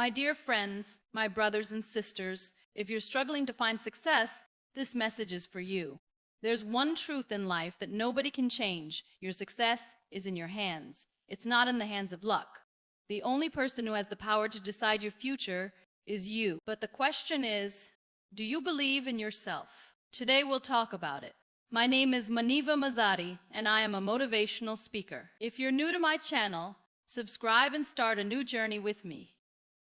My dear friends, my brothers and sisters, if you're struggling to find success, this message is for you. There's one truth in life that nobody can change. Your success is in your hands. It's not in the hands of luck. The only person who has the power to decide your future is you. But the question is, do you believe in yourself? Today we'll talk about it. My name is Muniba Mazari, and I am a motivational speaker. If you're new to my channel, subscribe and start a new journey with me.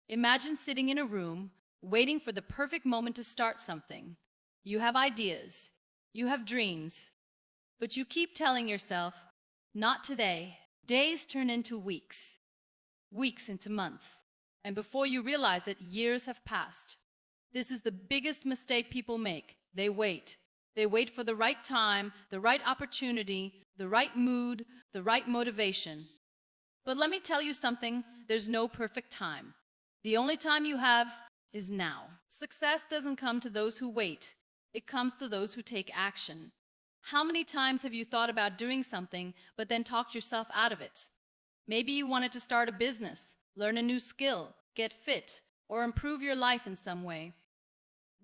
Imagine sitting in a room, waiting for the perfect moment to start something. You have ideas, you have dreams, but you keep telling yourself, not today. Days turn into weeks, weeks into months, and before you realize it, years have passed. This is the biggest mistake people make. They wait. They wait for the right time, the right opportunity, the right mood, the right motivation. But let me tell you something, there's no perfect time. The only time you have is now. Success doesn't come to those who wait. It comes to those who take action. How many times have you thought about doing something but then talked yourself out of it? Maybe you wanted to start a business, learn a new skill, get fit, or improve your life in some way.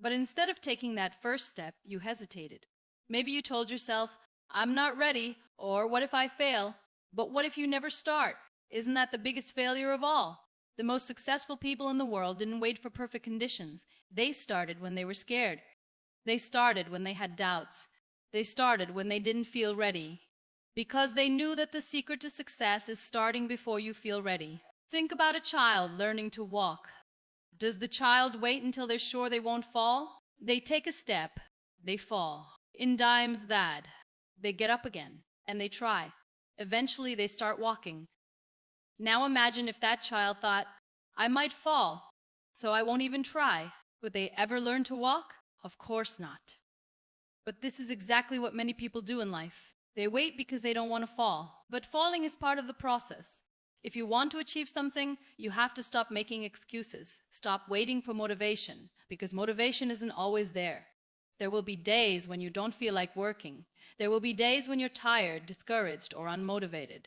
But instead of taking that first step, you hesitated. Maybe you told yourself, I'm not ready, or what if I fail? But what if you never start? Isn't that the biggest failure of all? The most successful people in the world didn't wait for perfect conditions. They started when they were scared. They started when they had doubts. They started when they didn't feel ready. Because they knew that the secret to success is starting before you feel ready. Think about a child learning to walk. Does the child wait until they're sure they won't fall? They take a step, they fall. In dimes that. They get up again, and they try. Eventually they start walking. Now imagine if that child thought, I might fall, so I won't even try. Would they ever learn to walk? Of course not. But this is exactly what many people do in life. They wait because they don't want to fall. But falling is part of the process. If you want to achieve something, you have to stop making excuses. Stop waiting for motivation, because motivation isn't always there. There will be days when you don't feel like working. There will be days when you're tired, discouraged, or unmotivated.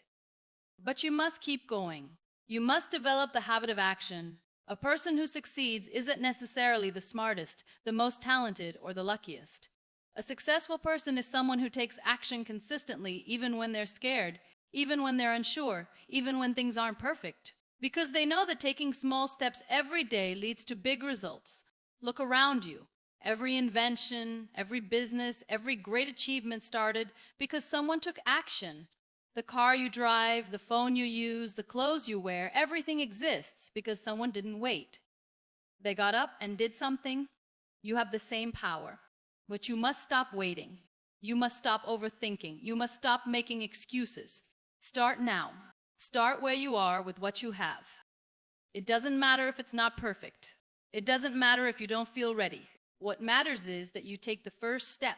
But you must keep going. You must develop the habit of action. A person who succeeds isn't necessarily the smartest, the most talented, or the luckiest. A successful person is someone who takes action consistently even when they're scared, even when they're unsure, even when things aren't perfect. Because they know that taking small steps every day leads to big results. Look around you. Every invention, every business, every great achievement started because someone took action. The car you drive, the phone you use, the clothes you wear, everything exists because someone didn't wait. They got up and did something. You have the same power. But you must stop waiting. You must stop overthinking. You must stop making excuses. Start now. Start where you are with what you have. It doesn't matter if it's not perfect. It doesn't matter if you don't feel ready. What matters is that you take the first step.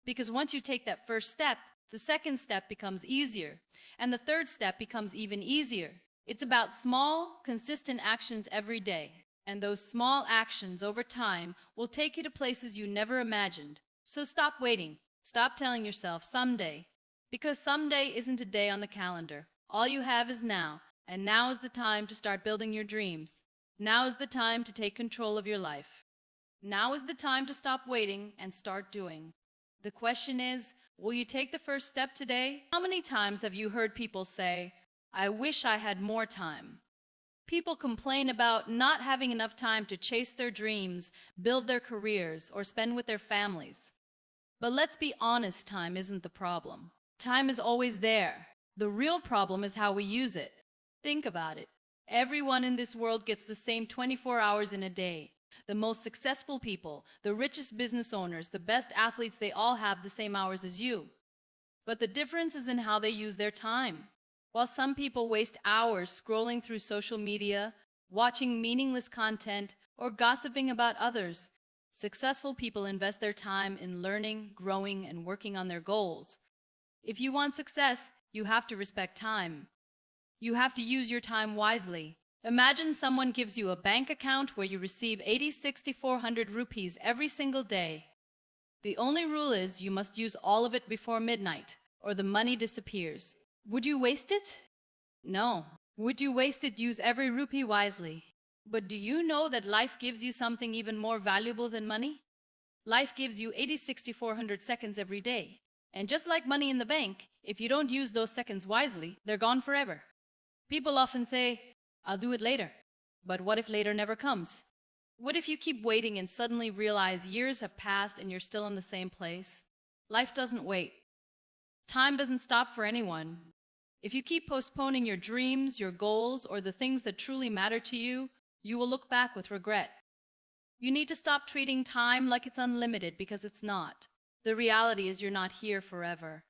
Because once you take that first step, the second step becomes easier, and the third step becomes even easier. It's about small, consistent actions every day, and those small actions over time will take you to places you never imagined. So stop waiting. Stop telling yourself someday, because someday isn't a day on the calendar. All you have is now, and now is the time to start building your dreams. Now is the time to take control of your life. Now is the time to stop waiting and start doing. The question is, will you take the first step today? How many times have you heard people say, I wish I had more time? People complain about not having enough time to chase their dreams, build their careers, or spend with their families. But let's be honest, time isn't the problem. Time is always there. The real problem is how we use it. Think about it. Everyone in this world gets the same 24 hours in a day. The most successful people, the richest business owners, the best athletes, they all have the same hours as you. But the difference is in how they use their time. While some people waste hours scrolling through social media, watching meaningless content, or gossiping about others, successful people invest their time in learning, growing, and working on their goals. If you want success, you have to respect time. You have to use your time wisely. Imagine someone gives you a bank account where you receive 6,400 rupees every single day. The only rule is you must use all of it before midnight, or the money disappears. Would you waste it? No. Would you waste it? Use every rupee wisely. But do you know that life gives you something even more valuable than money? Life gives you 80, 60, 400 seconds every day. And just like money in the bank, if you don't use those seconds wisely, they're gone forever. People often say, I'll do it later. But what if later never comes? What if you keep waiting and suddenly realize years have passed and you're still in the same place? Life doesn't wait. Time doesn't stop for anyone. If you keep postponing your dreams, your goals, or the things that truly matter to you, you will look back with regret. You need to stop treating time like it's unlimited, because it's not. The reality is you're not here forever.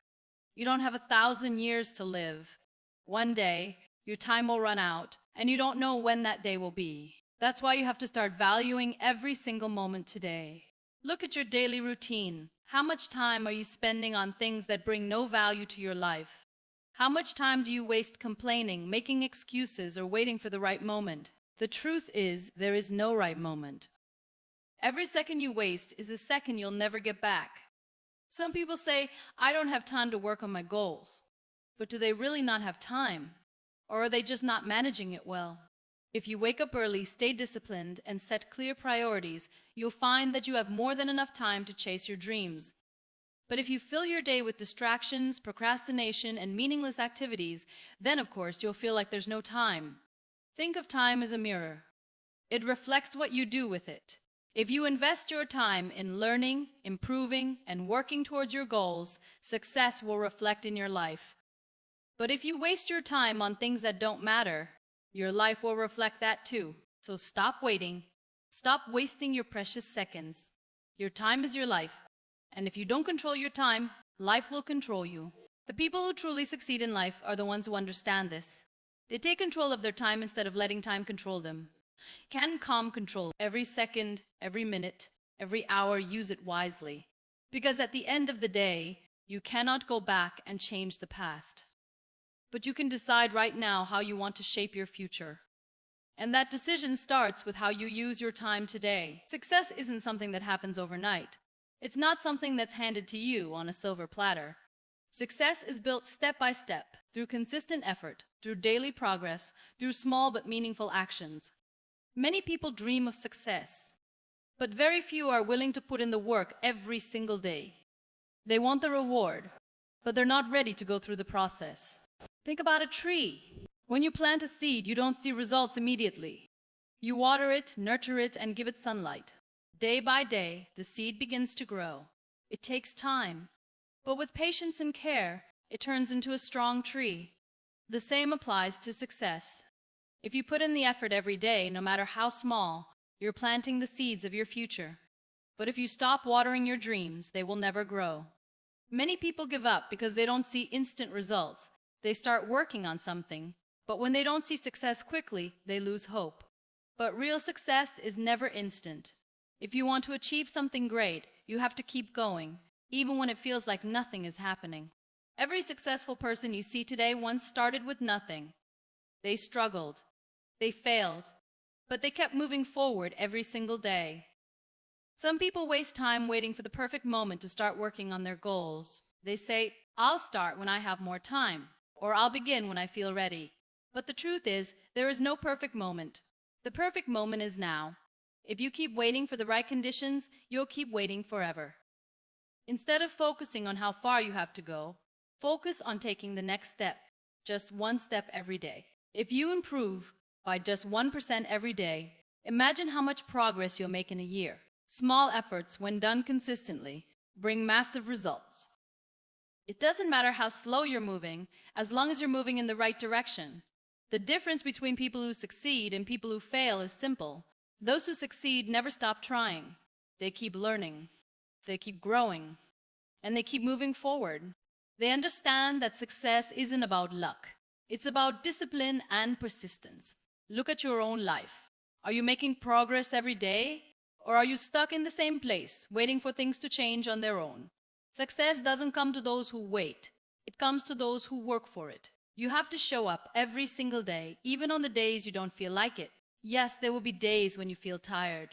You don't have 1,000 years to live. One day, your time will run out, and you don't know when that day will be. That's why you have to start valuing every single moment today. Look at your daily routine. How much time are you spending on things that bring no value to your life? How much time do you waste complaining, making excuses, or waiting for the right moment? The truth is, there is no right moment. Every second you waste is a second you'll never get back. Some people say, I don't have time to work on my goals. But do they really not have time? Or are they just not managing it well? If you wake up early, stay disciplined, and set clear priorities, you'll find that you have more than enough time to chase your dreams. But if you fill your day with distractions, procrastination, and meaningless activities, then of course you'll feel like there's no time. Think of time as a mirror. It reflects what you do with it. If you invest your time in learning, improving, and working towards your goals, success will reflect in your life. But if you waste your time on things that don't matter, your life will reflect that too. So stop waiting. Stop wasting your precious seconds. Your time is your life. And if you don't control your time, life will control you. The people who truly succeed in life are the ones who understand this. They take control of their time instead of letting time control them. Can calm control every second, every minute, every hour. Use it wisely. Because at the end of the day, you cannot go back and change the past. But you can decide right now how you want to shape your future. And that decision starts with how you use your time today. Success isn't something that happens overnight. It's not something that's handed to you on a silver platter. Success is built step by step, through consistent effort, through daily progress, through small but meaningful actions. Many people dream of success, but very few are willing to put in the work every single day. They want the reward, but they're not ready to go through the process. Think about a tree. When you plant a seed, you don't see results immediately. You water it, nurture it, and give it sunlight. Day by day, the seed begins to grow. It takes time, but with patience and care, it turns into a strong tree. The same applies to success. If you put in the effort every day, no matter how small, you're planting the seeds of your future. But if you stop watering your dreams, they will never grow. Many people give up because they don't see instant results. They start working on something, but when they don't see success quickly, they lose hope. But real success is never instant. If you want to achieve something great, you have to keep going, even when it feels like nothing is happening. Every successful person you see today once started with nothing. They struggled, they failed, but they kept moving forward every single day. Some people waste time waiting for the perfect moment to start working on their goals. They say, I'll start when I have more time, or I'll begin when I feel ready. But the truth is, there is no perfect moment. The perfect moment is now. If you keep waiting for the right conditions, you'll keep waiting forever. Instead of focusing on how far you have to go, focus on taking the next step, just one step every day. If you improve by just 1% every day, imagine how much progress you'll make in a year. Small efforts, when done consistently, bring massive results. It doesn't matter how slow you're moving, as long as you're moving in the right direction. The difference between people who succeed and people who fail is simple. Those who succeed never stop trying. They keep learning, they keep growing, and they keep moving forward. They understand that success isn't about luck. It's about discipline and persistence. Look at your own life. Are you making progress every day? Or are you stuck in the same place, waiting for things to change on their own? Success doesn't come to those who wait. It comes to those who work for it. You have to show up every single day, even on the days you don't feel like it. Yes, there will be days when you feel tired.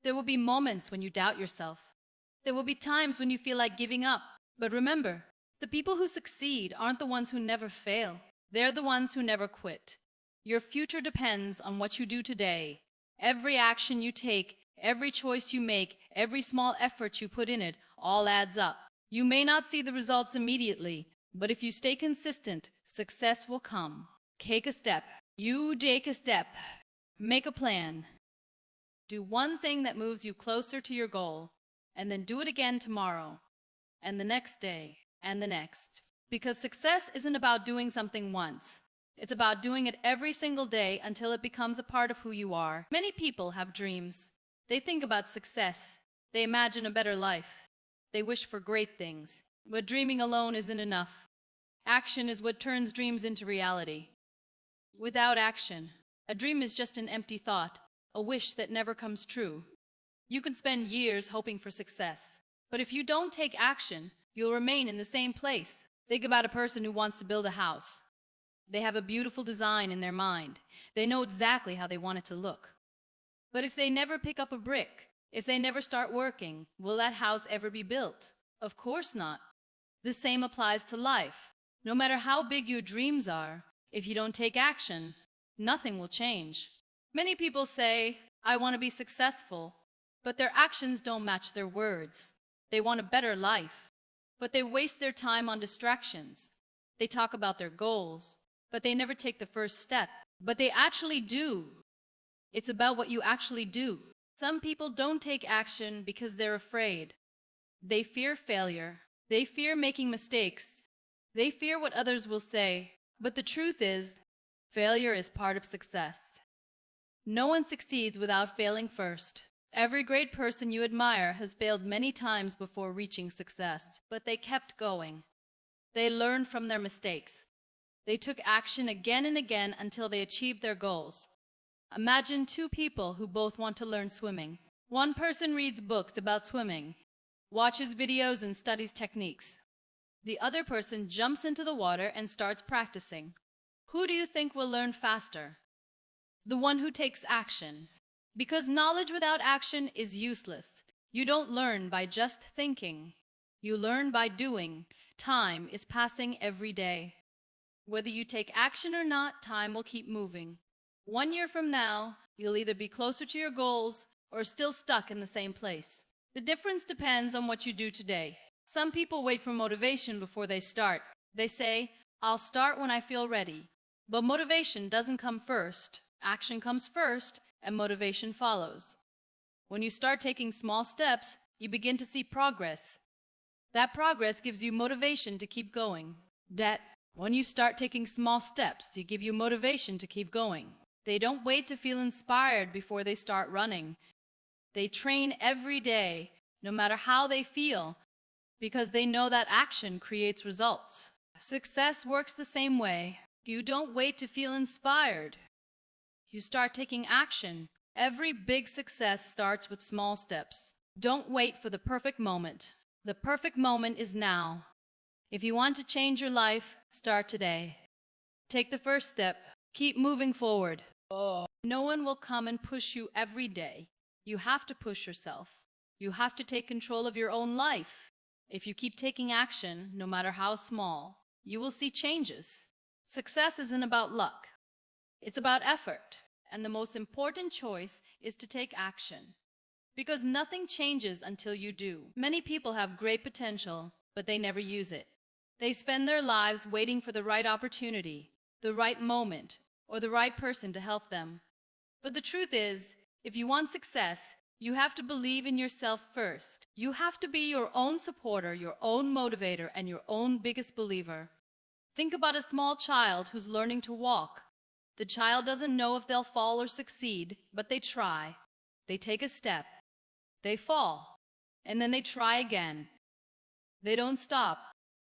There will be moments when you doubt yourself. There will be times when you feel like giving up. But remember, the people who succeed aren't the ones who never fail. They're the ones who never quit. Your future depends on what you do today. Every action you take, every choice you make, every small effort you put in it, all adds up. You may not see the results immediately, but if you stay consistent, success will come. Take a step. You take a step. Make a plan. Do one thing that moves you closer to your goal, and then do it again tomorrow, and the next day, and the next. Because success isn't about doing something once. It's about doing it every single day until it becomes a part of who you are. Many people have dreams. They think about success. They imagine a better life. They wish for great things. But dreaming alone isn't enough. Action is what turns dreams into reality. Without action, a dream is just an empty thought, a wish that never comes true. You can spend years hoping for success, but if you don't take action, you'll remain in the same place. Think about a person who wants to build a house. They have a beautiful design in their mind. They know exactly how they want it to look. But if they never pick up a brick, if they never start working, will that house ever be built? Of course not. The same applies to life. No matter how big your dreams are, if you don't take action, nothing will change. Many people say, I want to be successful, but their actions don't match their words. They want a better life, but they waste their time on distractions. They talk about their goals, but they never take the first step. But they actually do. It's about what you actually do. Some people don't take action because they're afraid. They fear failure. They fear making mistakes. They fear what others will say. But the truth is, failure is part of success. No one succeeds without failing first. Every great person you admire has failed many times before reaching success, but they kept going. They learned from their mistakes. They took action again and again until they achieved their goals. Imagine two people who both want to learn swimming. One person reads books about swimming, watches videos and studies techniques. The other person jumps into the water and starts practicing. Who do you think will learn faster? The one who takes action. Because knowledge without action is useless. You don't learn by just thinking. You learn by doing. Time is passing every day. Whether you take action or not, time will keep moving. 1 year from now, you'll either be closer to your goals or still stuck in the same place. The difference depends on what you do today. Some people wait for motivation before they start. They say, I'll start when I feel ready. But motivation doesn't come first. Action comes first, and motivation follows. When you start taking small steps, you begin to see progress. That progress gives you motivation to keep going. When you start taking small steps to give you motivation to keep going. They don't wait to feel inspired before they start running. They train every day, no matter how they feel, because they know that action creates results. Success works the same way. You don't wait to feel inspired. You start taking action. Every big success starts with small steps. Don't wait for the perfect moment. The perfect moment is now. If you want to change your life, start today. Take the first step. Keep moving forward. No one will come and push you every day. You have to push yourself. You have to take control of your own life. If you keep taking action, no matter how small, you will see changes. Success isn't about luck. It's about effort. And the most important choice is to take action. Because nothing changes until you do. Many people have great potential, but they never use it. They spend their lives waiting for the right opportunity, the right moment, or the right person to help them. But the truth is, if you want success, you have to believe in yourself first. You have to be your own supporter, your own motivator, and your own biggest believer. Think about a small child who's learning to walk. The child doesn't know if they'll fall or succeed, but they try. They take a step. They fall. And then they try again. They don't stop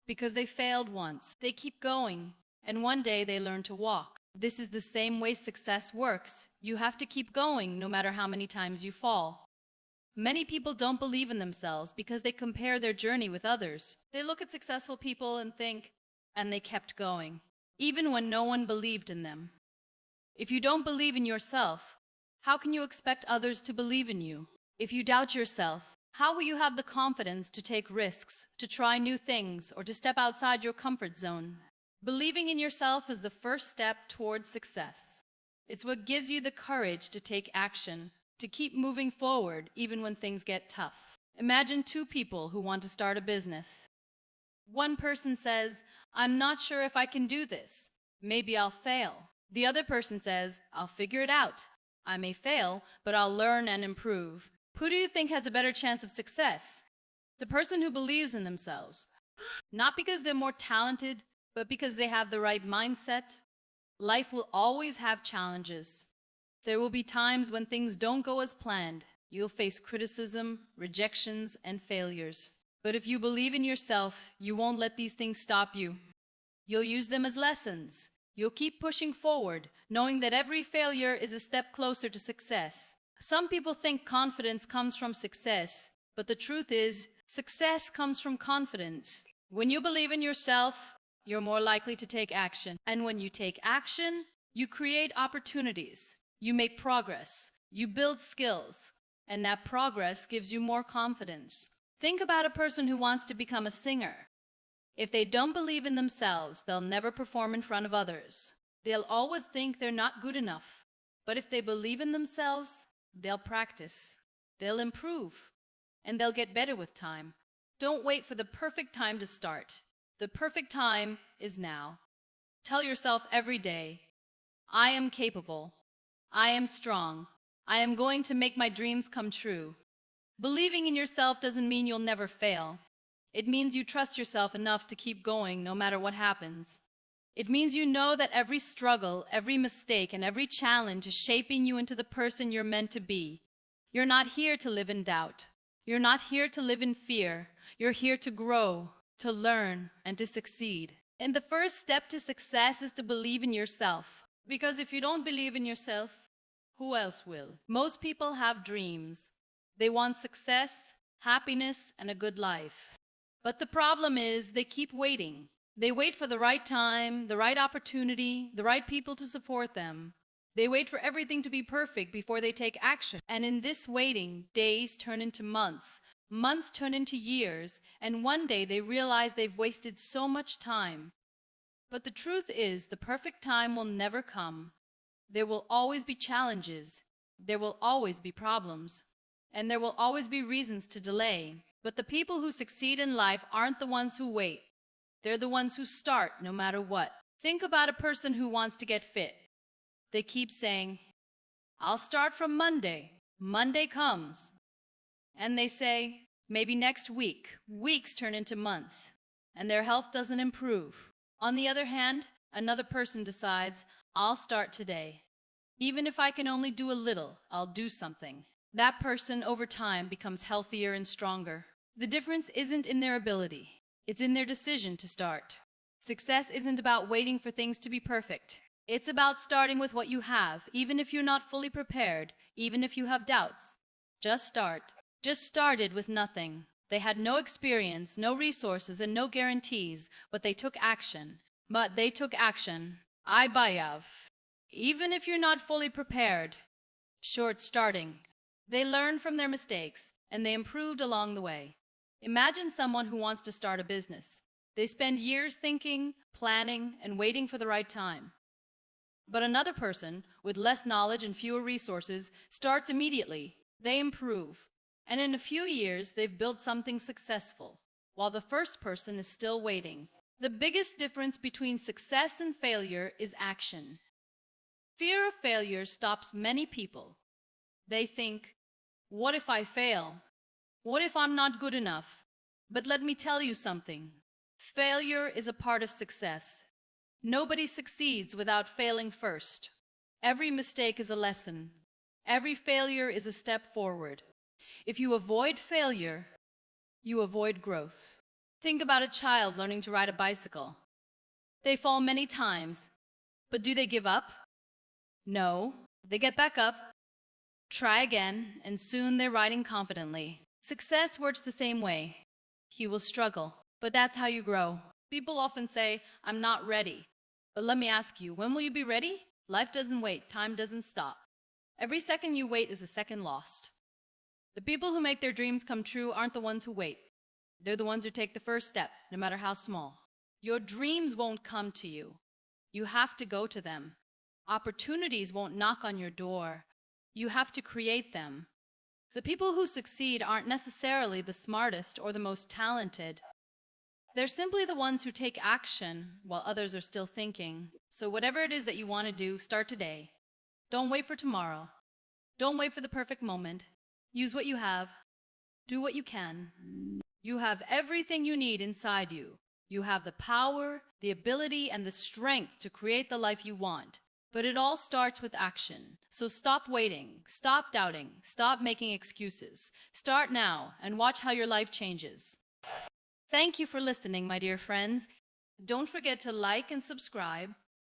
because they failed once. They keep going. And one day they learn to walk. This is the same way success works. You have to keep going no matter how many times you fall. Many people don't believe in themselves because they compare their journey with others. They look at successful people and think, and they kept going, even when no one believed in them. If you don't believe in yourself, how can you expect others to believe in you? If you doubt yourself, how will you have the confidence to take risks, to try new things, or to step outside your comfort zone? Believing in yourself is the first step towards success. It's what gives you the courage to take action, to keep moving forward even when things get tough. Imagine two people who want to start a business. One person says, "I'm not sure if I can do this. Maybe I'll fail." The other person says, "I'll figure it out. I may fail, but I'll learn and improve." Who do you think has a better chance of success? The person who believes in themselves. Not because they're more talented, but because they have the right mindset. Life will always have challenges. There will be times when things don't go as planned. You'll face criticism, rejections, and failures. But if you believe in yourself, you won't let these things stop you. You'll use them as lessons. You'll keep pushing forward, knowing that every failure is a step closer to success. Some people think confidence comes from success, but the truth is, success comes from confidence. When you believe in yourself, you're more likely to take action. And when you take action, you create opportunities. You make progress. You build skills. And that progress gives you more confidence. Think about a person who wants to become a singer. If they don't believe in themselves, they'll never perform in front of others. They'll always think they're not good enough. But if they believe in themselves, they'll practice. They'll improve. And they'll get better with time. Don't wait for the perfect time to start. The perfect time is now. Tell yourself every day, "I am capable. I am strong. I am going to make my dreams come true." Believing in yourself doesn't mean you'll never fail. It means you trust yourself enough to keep going no matter what happens. It means you know that every struggle, every mistake, and every challenge is shaping you into the person you're meant to be. You're not here to live in doubt. You're not here to live in fear. You're here to grow, to learn, and to succeed. And the first step to success is to believe in yourself. Because if you don't believe in yourself, who else will? Most people have dreams. They want success, happiness, and a good life. But the problem is they keep waiting. They wait for the right time, the right opportunity, the right people to support them. They wait for everything to be perfect before they take action. And in this waiting, days turn into months, months turn into years, and one day they realize they've wasted so much time. But the truth is, the perfect time will never come. There will always be challenges. There will always be problems. And there will always be reasons to delay. But the people who succeed in life aren't the ones who wait. They're the ones who start no matter what. Think about a person who wants to get fit. They keep saying, "I'll start from Monday." Monday comes. And they say, "Maybe next week." Weeks turn into months. And their health doesn't improve. On the other hand, another person decides, "I'll start today. Even if I can only do a little, I'll do something." That person over time becomes healthier and stronger. The difference isn't in their ability. It's in their decision to start. Success isn't about waiting for things to be perfect. It's about starting with what you have, even if you're not fully prepared, even if you have doubts. Just start. Just started with nothing. They had no experience, no resources, and no guarantees, but they took action. I bayav. Even if you're not fully prepared, short starting. They learned from their mistakes, and they improved along the way. Imagine someone who wants to start a business. They spend years thinking, planning, and waiting for the right time. But another person, with less knowledge and fewer resources, starts immediately. They improve. And in a few years, they've built something successful, while the first person is still waiting. The biggest difference between success and failure is action. Fear of failure stops many people. They think, "What if I fail? What if I'm not good enough?" But let me tell you something. Failure is a part of success. Nobody succeeds without failing first. Every mistake is a lesson. Every failure is a step forward. If you avoid failure, you avoid growth. Think about a child learning to ride a bicycle. They fall many times, but do they give up? No. They get back up, try again, and soon they're riding confidently. Success works the same way. You will struggle, but that's how you grow. People often say, "I'm not ready." But let me ask you, when will you be ready? Life doesn't wait. Time doesn't stop. Every second you wait is a second lost. The people who make their dreams come true aren't the ones who wait. They're the ones who take the first step, no matter how small. Your dreams won't come to you. You have to go to them. Opportunities won't knock on your door. You have to create them. The people who succeed aren't necessarily the smartest or the most talented. They're simply the ones who take action while others are still thinking. So whatever it is that you want to do, start today. Don't wait for tomorrow. Don't wait for the perfect moment. Use what you have. Do what you can. You have everything you need inside you. You have the power, the ability, and the strength to create the life you want. But it all starts with action. So stop waiting, stop doubting, stop making excuses. Start now and watch how your life changes. Thank you for listening, my dear friends. Don't forget to like and subscribe.